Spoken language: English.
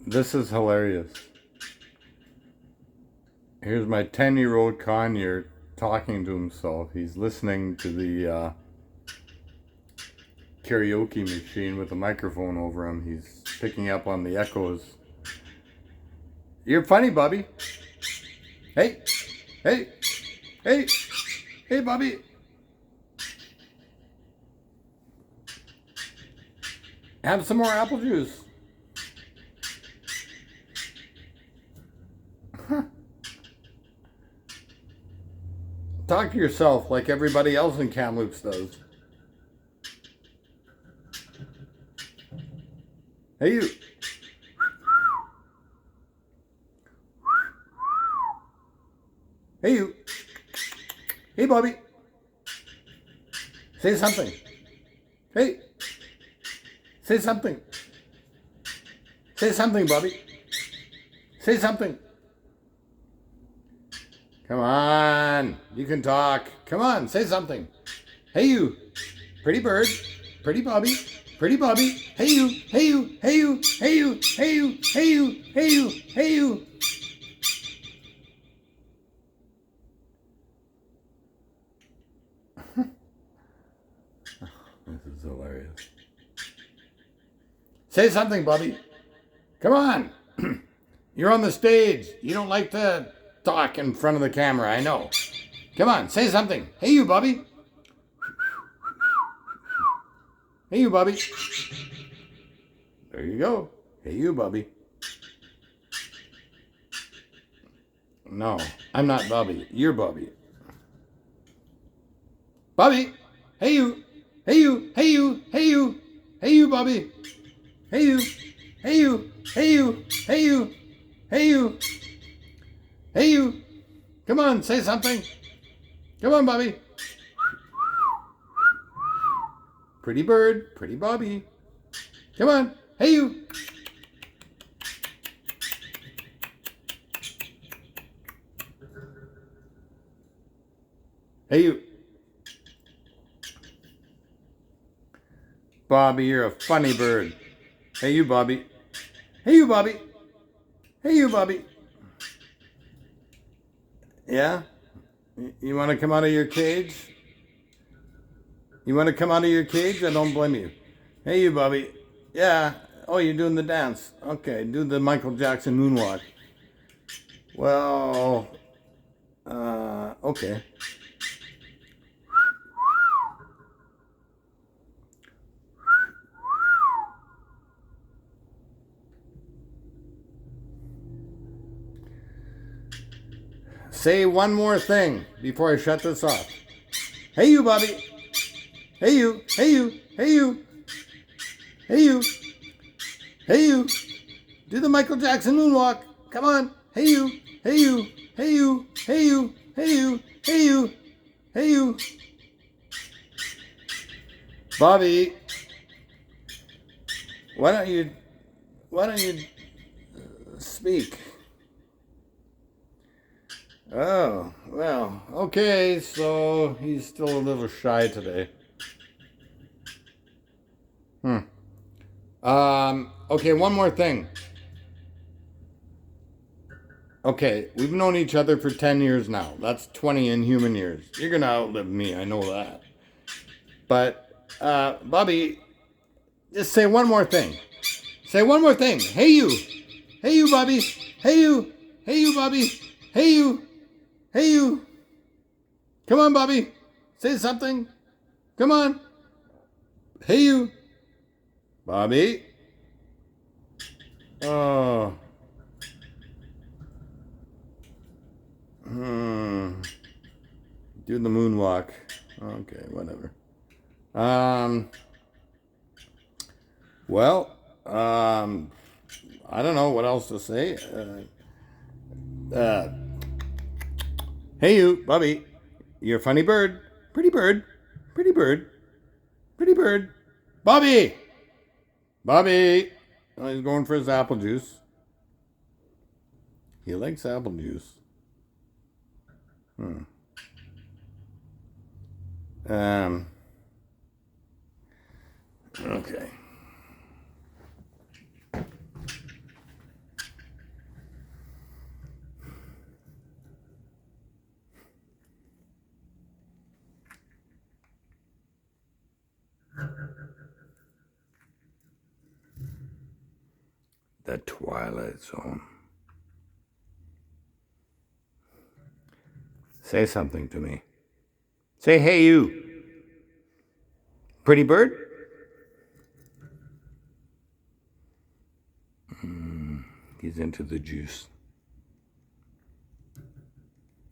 This is hilarious. Here's my 10-year-old conure talking to himself. He's listening to the karaoke machine with a microphone over him. He's picking up on the echoes. You're funny, Bubby. Hey, hey, hey, hey, Bubby. Have some more apple juice. Talk to yourself like everybody else in Kamloops does. Hey, you. Hey, you. Hey, Bobby. Say something. Hey. Say something. Say something, Bobby. Say something. Come on. You can talk. Come on. Say something. Hey, you. Pretty bird. Pretty Bobby. Pretty Bobby. Hey, you. Hey, you. Hey, you. Hey, you. Hey, you. Hey, you. Hey, you. Hey, you. This is hilarious. Say something, Bobby. Come on. You're on the stage. You don't like to talk in front of the camera, I know. Come on, say something. Hey, you, Bobby. Hey, you, Bobby. There you go. Hey, you, Bobby. No, I'm not Bobby. You're Bobby. Bobby. Hey, you. Hey, you. Hey, you. Hey, you. Hey, you, Bobby. Hey, you. Hey, you. Hey, you. Hey, you. Hey, you. Hey, you. Come on, say something. Come on, Bobby. Pretty bird. Pretty Bobby. Come on. Hey, you. Hey, you. Bobby, you're a funny bird. Hey, you, Bobby. Hey, you, Bobby. Hey, you, Bobby. Yeah? You want to come out of your cage? You want to come out of your cage? I don't blame you. Hey, you, Bobby. Yeah. Oh, you're doing the dance. Okay, do the Michael Jackson moonwalk. Well, okay. Say one more thing before I shut this off. Hey, you, Bobby. Hey, you. Hey, you. Hey, you. Hey, you. Hey, you. Do the Michael Jackson moonwalk. Come on. Hey, you. Hey, you. Hey, you. Hey, you. Hey, you. Hey, you. Hey, you. Bobby, why don't you speak? Oh, well, okay, so he's still a little shy today. Okay, one more thing. Okay, we've known each other for 10 years now. That's 20 in human years. You're gonna outlive me, I know that. But, Bobby, just say one more thing. Say one more thing. Hey, you. Hey, you, Bobby. Hey, you. Hey, you, Bobby. Hey, you. Hey, you. Come on, Bobby. Say something. Come on. Hey, you. Bobby. Oh. Do the moonwalk. Okay, whatever. Well, I don't know what else to say. Hey, you, Bobby. You're a funny bird. Pretty bird. Pretty bird. Pretty bird. Bobby! Bobby! Oh, he's going for his apple juice. He likes apple juice. Okay. The Twilight Zone. Say something to me. Say, hey, you. Pretty bird? He's into the juice.